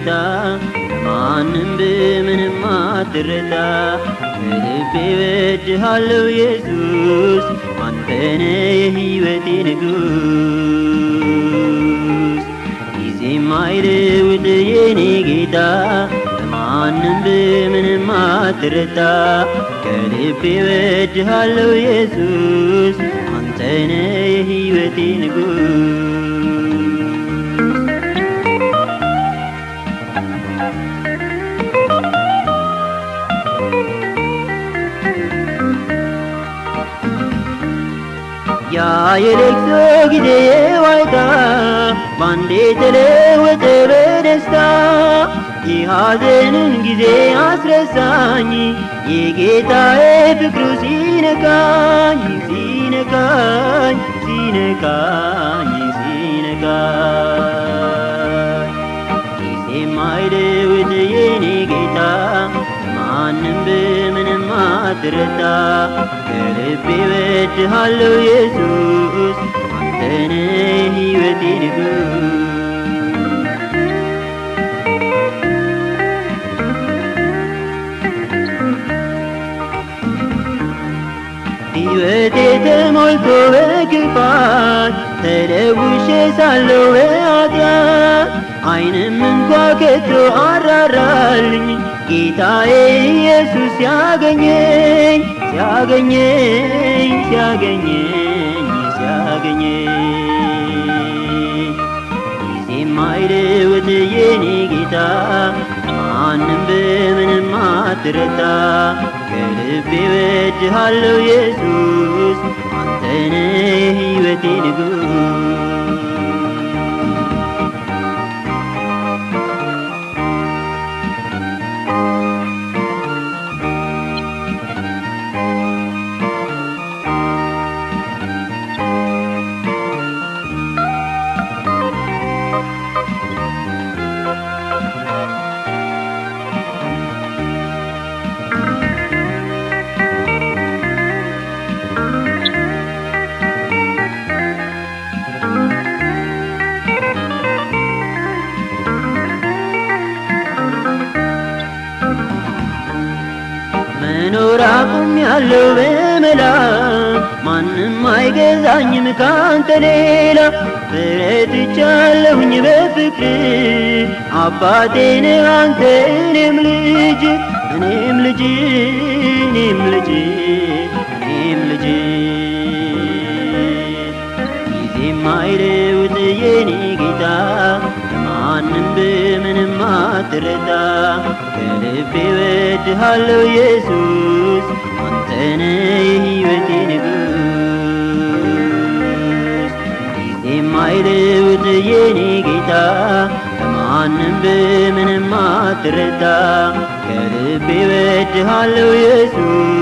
ጌታ ማንም በምንም አትረታ ከልቤ እወድሃለሁ ኢየሱስ አንተ ነህ የሕይወቴ ንጉሥ ጊዜ የማይለውጥ የኔ ጌታ ማንም በምንም አትረታ ከልቤ እወድሃለሁ ኢየሱስ አንተ ነህ የሕይወቴ ንጉሥ ያ የለቅሶ ጊዜ ዋይታ ባንዴ ተለወጠ በደስታ የሐዘንን ጊዜ አስረሳኝ የጌታዬ ፍቅሩ ሲነካኝ ሲነካኝ ሲነካኝ ሲነካኝ ጊዜ የማይለውጥ የኔ ጌታ ማንም በምንም አትረታ ከልቤ እወድሃለሁ ኢየሱስ አንተ ነህ የሕይወቴ ንጉሥ ሕይወቴ ተሞልቶ በክፋት ተለውሼ ሳለሁ በኃጢአት ዓይንም እንኳ ከቶ አራራልኝ ጌታዬ ኢየሱስ ሲያገኘኝ ሲያገኘኝ ሲያገኘኝ ሲያገኘኝ ጊዜ የማይለውጥ የኔ ጌታ ማንም በምንም አትረታ ከልቤ እወድሃለሁ ኢየሱስ አንተ ነህ የሕይወቴ ንጉሥ መኖር አቁሜያለሁ በመላ ማንም አይገዛኝም ካንተ ሌላ ተረድቻለሁኝ በፍቅር አባቴ ነህ አንተ እኔም ልጅ እኔም ልጅ እኔም ልጅ እኔም ልጅ ጊዜ የማይለውጥ የኔ ጌታ ማንም በምንም አትረታ ከልቤ እወድሃለሁ ኢየሱስ አንተ ነህ የሕይወቴ ንጉሥ ጊዜ የማይለውጥ የኔ ጌታ ማንም በምንም አትረታ ከልቤ እወድሃለሁ ኢየሱስ